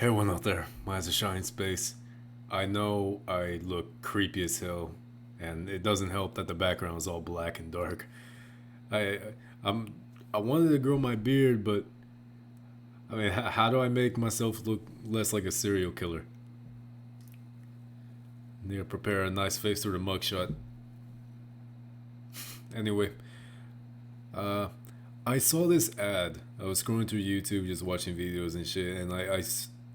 Everyone out there, my eyes are shining space. I know I look creepy as hell, and it doesn't help that the background is all black and dark. I I'm I wanted to grow my beard, but I mean, how do I make myself look less like a serial killer? Need to prepare a nice face for the mugshot. Anyway, uh, I saw this ad. I was scrolling through YouTube, just watching videos and shit, and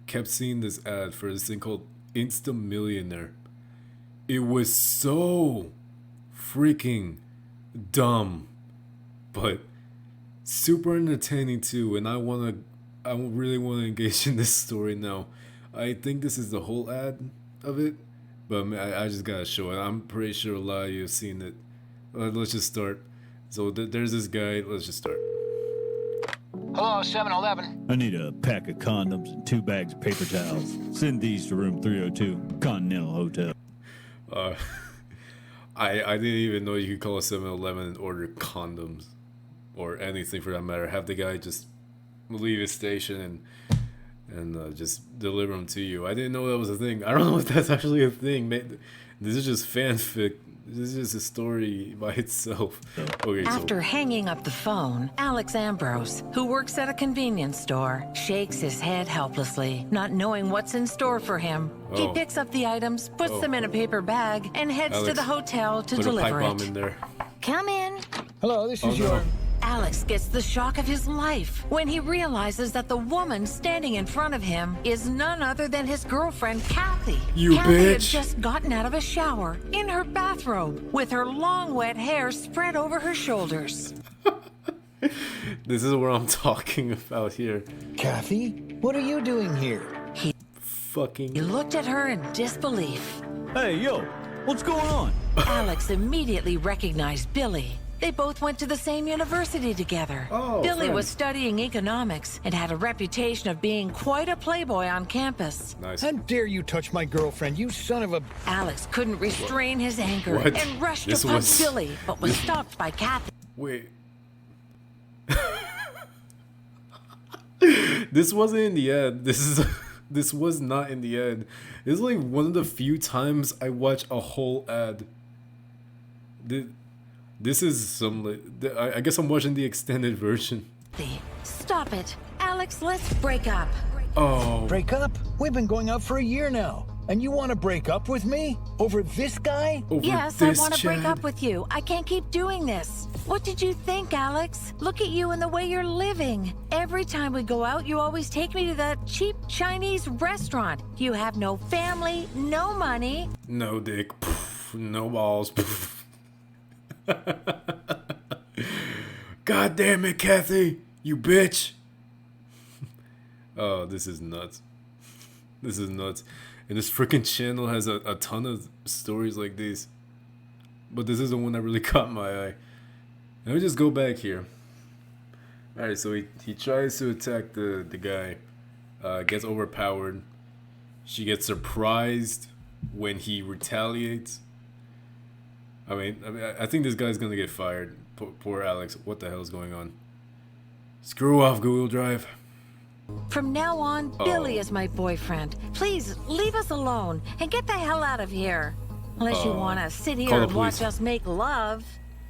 kept seeing this ad for this thing called Insta Millionaire. It was so freaking dumb, but super entertaining too. And I really wanna engage in this story now. I think this is the whole ad of it, but I just gotta show it. I'm pretty sure a lot of you have seen it. Let's just start. So there's this guy. Let's just start. Hello, 7-Eleven. I need a pack of condoms and 2 bags of paper towels. Send these to room 302, Continental Hotel. Uh, I didn't even know you could call a 7-Eleven and order condoms or anything for that matter. Have the guy just leave his station and just deliver them to you. I didn't know that was a thing. I don't know if that's actually a thing. This is just fanfic. This is just a story by itself. Okay, After hanging up the phone, Alex Ambrose, who works at a convenience store, shakes his head helplessly, not knowing what's in store for him. He Oh. picks up the items, puts them in a paper bag, and heads to Alex, the hotel to put a pipe deliver bomb it. in there. Come in. Hello, this Oh is no. your... Alex gets the shock of his life when he realizes that the woman standing in front of him is none other than his girlfriend, Kathy. You Kathy had bitch. just gotten out of a shower in her bathrobe with her long wet hair spread over her shoulders. This is what I'm talking about here. Kathy? What are you doing here? He Fucking. looked at her in disbelief. Hey, yo, what's going on? Alex immediately recognized Billy. They both went to the same university together. Oh, Billy was friends. studying economics and had a reputation of being quite a playboy on campus. Nice. How dare you touch my girlfriend, you son of a... Alex couldn't restrain his anger What? and rushed This to punch was- Billy, but was stopped by Kathy. Wait. This wasn't in the ad. This was not in the ad. This is like one of the few times I watch a whole ad. This is I guess I'm watching the extended version. Stop it. Alex, let's break up. Oh, Break up? We've been going out for a year now. And you want to break up with me? Over this guy? over Yes, I this want to break Chad? up with you. I can't keep doing this. What did you think, Alex? Look at you and the way you're living. Every time we go out, you always take me to that cheap Chinese restaurant. You have no family, no money. No dick. Pff, no balls. Pff. God damn it, Kathy, you bitch. Oh, this is nuts. This is nuts. And this freaking channel has a ton of stories like these. But this is the one that really caught my eye. Let me just go back here. Alright, so he tries to attack the guy. Gets overpowered. She gets surprised when he retaliates. I think this guy's gonna get fired. Poor Alex. What the hell is going on? Screw off, Google Drive. From now on, Billy is my boyfriend. Please leave us alone and get the hell out of here. Unless you want to sit Call here the and watch police. us make love.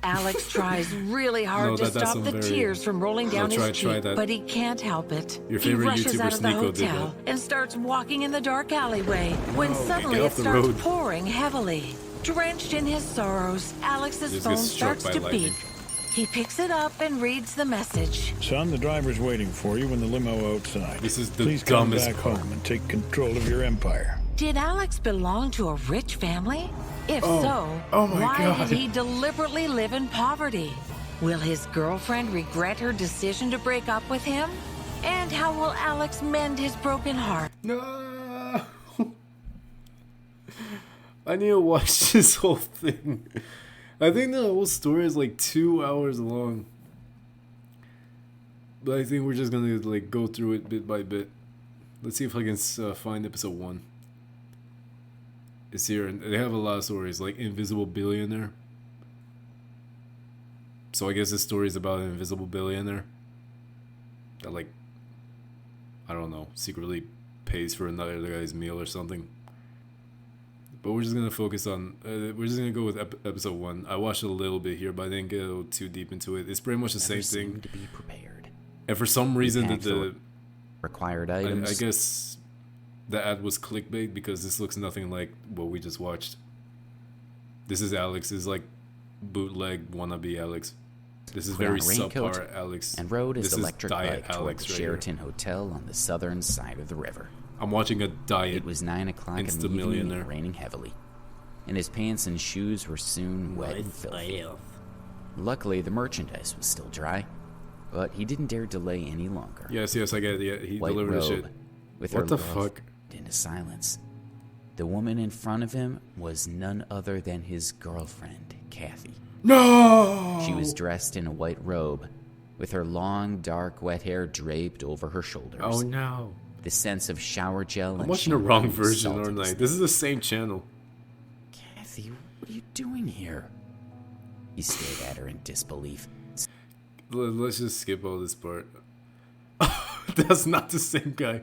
Alex tries really hard No, to that's stop some the very- tears from rolling down No, try his cheek, that. but he can't help it. Your He favorite rushes YouTuber out of the Sneeko did hotel and starts walking in the dark alleyway when No, suddenly get it off the starts road. pouring heavily. Drenched in his sorrows, Alex's Just phone gets struck starts by to lightning. beep. He picks it up and reads the message. Son, the driver's waiting for you in the limo outside. This is the Please come dumbest back part. home and take control of your empire. Did Alex belong to a rich family? If so, Oh my why God. did he deliberately live in poverty? Will his girlfriend regret her decision to break up with him? And how will Alex mend his broken heart? No. I need to watch this whole thing. I think the whole story is like 2 hours long. But I think we're just gonna like go through it bit by bit. Let's see if I can find episode 1. It's here, and they have a lot of stories, like Invisible Billionaire. So I guess this story is about an invisible billionaire that, like, I don't know, secretly pays for another guy's meal or something. But we're just gonna focus on. We're just gonna go with episode 1. I watched a little bit here, but I didn't go too deep into it. It's pretty much the Never same thing. seemed to be prepared. And for some reason, packed for required items. I guess the ad was clickbait because this looks nothing like what we just watched. This is Alex's like bootleg wannabe Alex. This is Put on very a raincoat subpar Alex. and rode his This is electric diet bike toward Alex the right here. Sheraton Hotel on the southern side of the river. I'm watching a diet. It was 9 o'clock in the evening Insta-millionaire. and raining heavily, and his pants and shoes were soon wet and filthy. Luckily, the merchandise was still dry, but he didn't dare delay any longer. Yes, I get it. Yeah, he White delivered the robe, shit. with What her the love fuck? into silence. The woman in front of him was none other than his girlfriend, Kathy. No! She was dressed in a white robe, with her long, dark, wet hair draped over her shoulders. Oh no. The sense of shower gel I'm and watching the wrong shampoo version, assaulted aren't I? his This is the same channel. Kathy, what are you doing here? He stared at her in disbelief. Let's just skip all this part. That's not the same guy.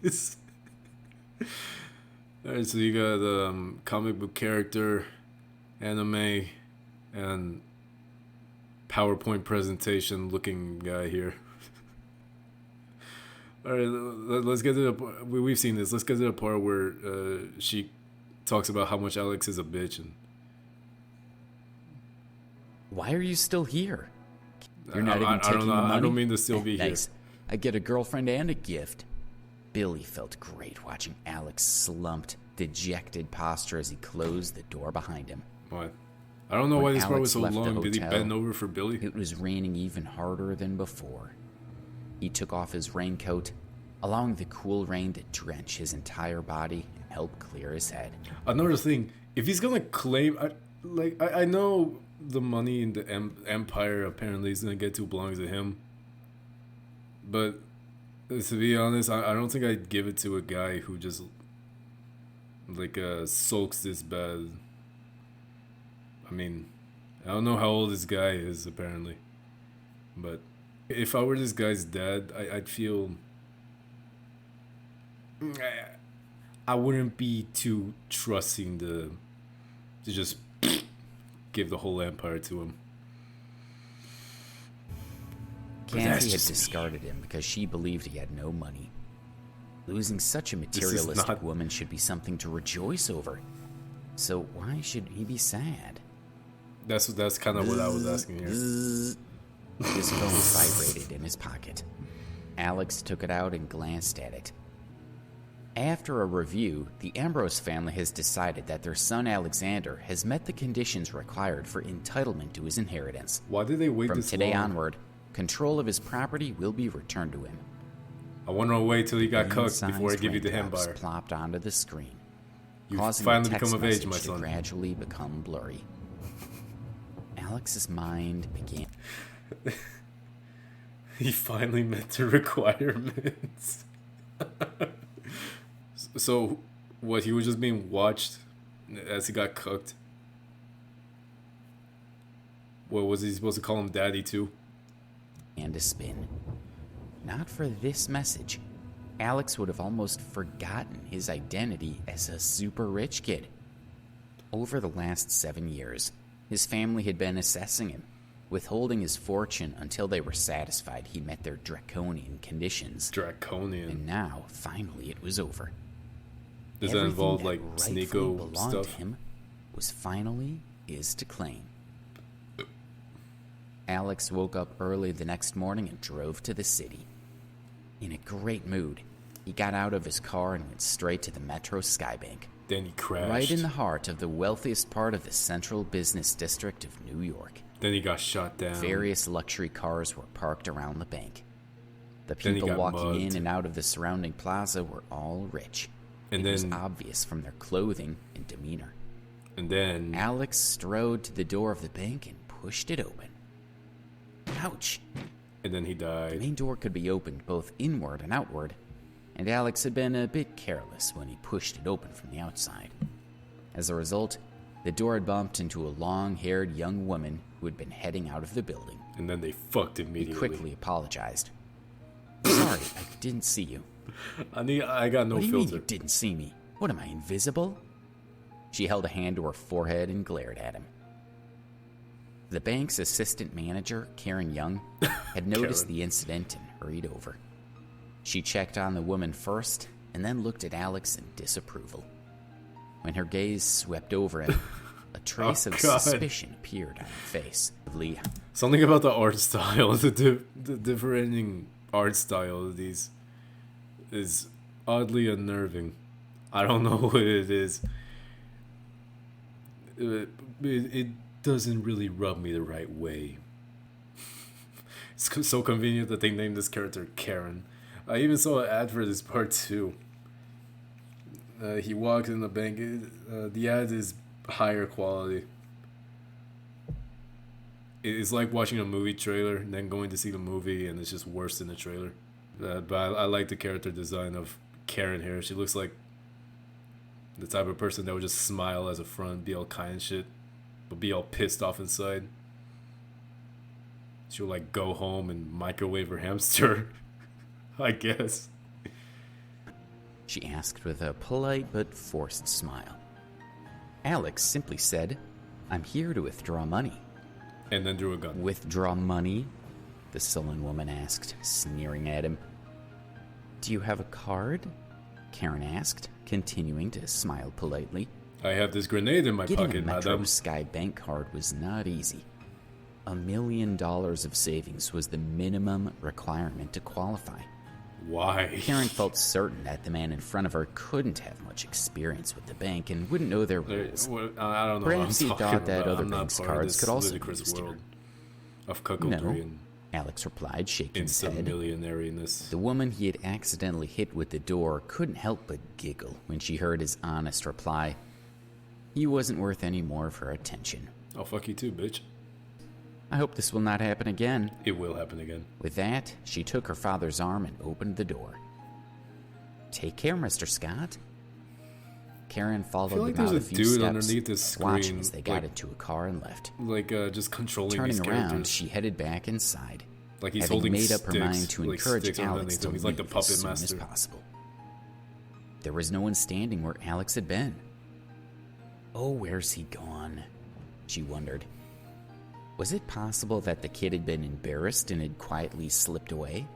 This. Alright, so you got comic book character, anime, and PowerPoint presentation looking guy here. Alright, let's get to the part. We've seen this. Let's get to the part where she talks about how much Alex is a bitch. And Why are you still here? You're not even taking I don't know. the money? I don't mean to still be Nice. I get a girlfriend and a gift. Billy felt great watching Alex slumped, dejected posture as he closed the door behind him. here. What? I don't know why When this part Alex was so left the long. Did he hotel, bend over for Billy? It was raining even harder than before. He took off his raincoat, allowing the cool rain to drench his entire body and help clear his head. Another thing, if he's gonna claim, I know the money in the empire apparently is gonna get to belongs to him, but to be honest, I don't think I'd give it to a guy who just sulks this bad. I mean, I don't know how old this guy is apparently, but if I were this guy's dad, I'd feel I wouldn't be too trusting to just give the whole empire to him. that's Kathy had just me. discarded him because she believed he had no money. Losing such a is materialistic not- woman should be something to rejoice over. So why should he be sad? That's kind of what I was asking here. His phone vibrated in his pocket. Alex took it out and glanced at it. After a review, the Ambrose family has decided that their son Alexander has met the conditions required for entitlement to his inheritance. Why did they wait From this today long? onward, control of his property will be returned to him. I want to wait till he got cooked Green-sized before I give you the raindrops empire. plopped onto the screen, You causing finally the text become of age, my message to son. gradually become blurry. Alex's mind began. He finally met the requirements. So, what? He was just being watched as he got cooked. What was he supposed to call him, Daddy too? And a spin. Not for this message. Alex would have almost forgotten his identity as a super rich kid. Over the last 7 years, his family had been assessing him, withholding his fortune until they were satisfied he met their draconian conditions. Draconian. And now, finally, it was over. Does that involve Everything like that rightfully Sneeko belonged stuff? to him was finally his to claim. Alex woke up early the next morning and drove to the city. In a great mood, he got out of his car and went straight to the Metro Skybank, Then he crashed. right in the heart of the wealthiest part of the central business district of New York. Then he got shot down. Various luxury cars were parked around the bank. The Then he people got walking mugged. in and out of the surrounding plaza were all rich. And it was then- obvious from their clothing and demeanor. And then Alex strode to the door of the bank and pushed it open. Ouch! and then he The died. main door could be opened both inward and outward, and Alex had been a bit careless when he pushed it open from the outside. As a result, the door had bumped into a long-haired young woman who had been heading out of the building. And then they fucked He immediately. quickly apologized. Sorry, I didn't see you. I got no What do you mean filter. you didn't see me? What, am I invisible? She held a hand to her forehead and glared at him. The bank's assistant manager, Karen Young, had noticed Karen. the incident and hurried over. She checked on the woman first and then looked at Alex in disapproval. When her gaze swept over him, a trace of God. suspicion appeared on her face. Lee, Something about the art style, the differing art style of these is oddly unnerving. I don't know what it is. It doesn't really rub me the right way. It's so convenient that they named this character Karen. I even saw an ad for this part too. He walks in the bank. The ad is higher quality. It's like watching a movie trailer and then going to see the movie, and it's just worse than the trailer. But I like the character design of Karen here. She looks like the type of person that would just smile as a front, be all kind and shit, but be all pissed off inside. She'll like go home and microwave her hamster, I guess. she asked with a polite but forced smile. Alex simply said, I'm here to withdraw money. And then drew a gun. Withdraw money? The sullen woman asked, sneering at him. Do you have a card? Karen asked, continuing to smile politely. I have this grenade in my Getting pocket, a Metro madam. Sky Bank card was not easy. $1 million of savings was the minimum requirement to qualify. Why? Karen felt certain that the man in front of her couldn't have much experience with the bank and wouldn't know their rules. I don't know Perhaps he what I'm thought talking that about. other I'm not banks' part of cards this could also be ludicrous used here. world of cuckoldry and Alex replied, shaking his instant head. millionaireness. The woman he had accidentally hit with the door couldn't help but giggle when she heard his honest reply. He wasn't worth any more of her attention. Oh, fuck you too, bitch. I hope this will not happen again. It will happen again. With that, she took her father's arm and opened the door. Take care, Mr. Scott. Karen followed like them out there's a a few dude steps, underneath this watching screen, as they got like- into a car and left. Like, just controlling Turning these around, characters. she headed back inside, Like he's having holding made up her sticks, mind to like encourage sticks Alex underneath to him. leave He's like the as puppet soon master. as possible. There was no one standing where Alex had been. Oh, where's he gone? She wondered. Was it possible that the kid had been embarrassed and had quietly slipped away?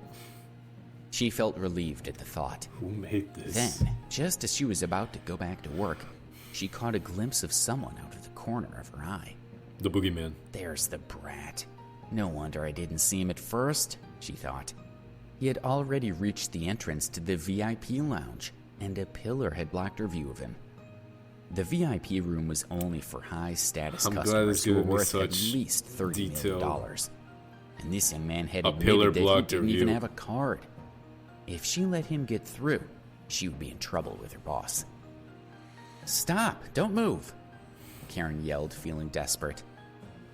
She felt relieved at the thought. Who made this? Then, just as she was about to go back to work, she caught a glimpse of someone out of the corner of her eye. The boogeyman. There's the brat. No wonder I didn't see him at first, she thought. He had already reached the entrance to the VIP lounge, and a pillar had blocked her view of him. The VIP room was only for high-status I'm glad customers it's who were giving me worth at such least $30 million. detail. And this young man had A pillar admitted that he blocked her didn't even view. have a card. If she let him get through, she would be in trouble with her boss. Stop! Don't move! Karen yelled, feeling desperate.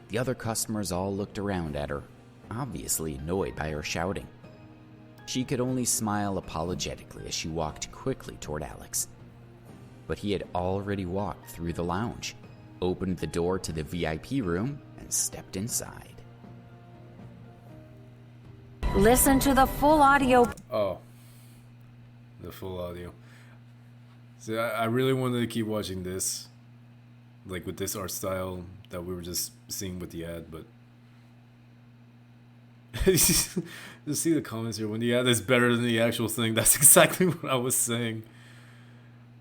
The other customers all looked around at her, obviously annoyed by her shouting. She could only smile apologetically as she walked quickly toward Alex. But he had already walked through the lounge, opened the door to the VIP room, and stepped inside. Listen to the full audio. Oh. The full audio. So I really wanted to keep watching this. Like with this art style that we were just seeing with the ad, but just see the comments here. When the ad is better than the actual thing, that's exactly what I was saying.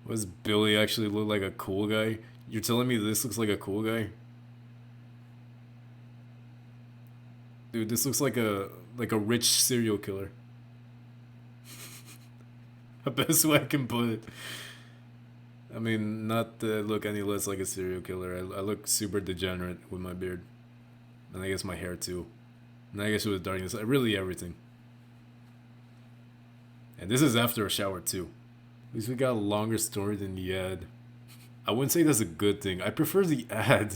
Was Billy actually look like a cool guy? You're telling me this looks like a cool guy? Dude, this looks like a rich serial killer. The best way I can put it. I mean, not to look any less like a serial killer. I look super degenerate with my beard. And I guess my hair too. And I guess with darkness. Really everything. And this is after a shower too. At least we got a longer story than the ad. I wouldn't say that's a good thing. I prefer the ad.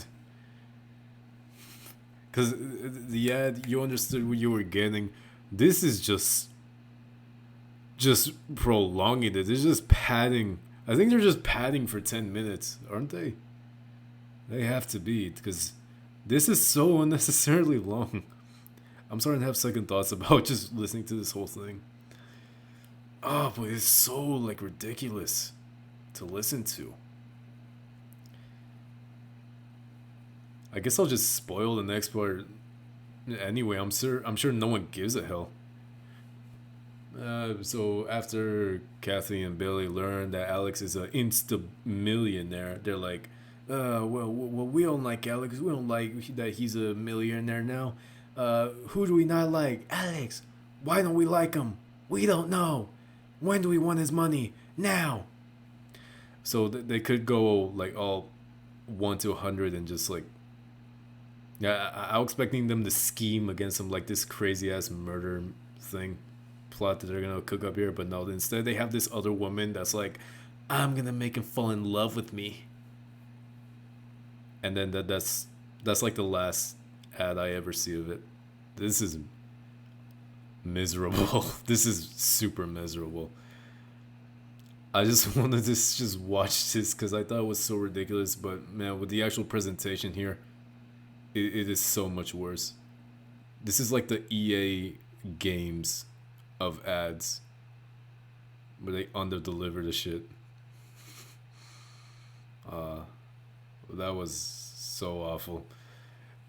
Because the ad, you understood what you were getting. This is just prolonging it. It's just padding. I think they're just padding for 10 minutes, aren't they? They have to be, because this is so unnecessarily long. I'm starting to have second thoughts about just listening to this whole thing. Oh, but it's so like ridiculous to listen to. I guess I'll just spoil the next part anyway. I'm sure no one gives a hell. So after Kathy and Billy learn that Alex is an insta millionaire, they're like, well, we don't like Alex. We don't like that he's a millionaire now. Who do we not like? Alex. Why don't we like him? We don't know. When do we want his money? Now. So they could go like all 1 to 100 and just like, yeah, I was expecting them to scheme against some like this crazy ass murder thing plot that they're gonna cook up here, but no, instead they have this other woman that's like, I'm gonna make him fall in love with me. And then that's like the last ad I ever see of it. This is miserable. This is super miserable. I just wanted to just watch this because I thought it was so ridiculous, but man, with the actual presentation here, it is so much worse. This is like the EA games of ads where they under-deliver the shit. That was so awful.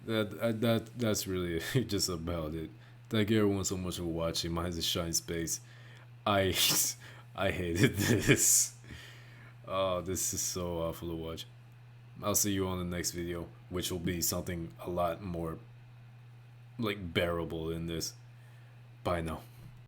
That's really just about it. Thank you everyone so much for watching. Mine is Shine Space. I hated this. Oh, this is so awful to watch. I'll see you on the next video, which will be something a lot more like bearable than this. Bye now.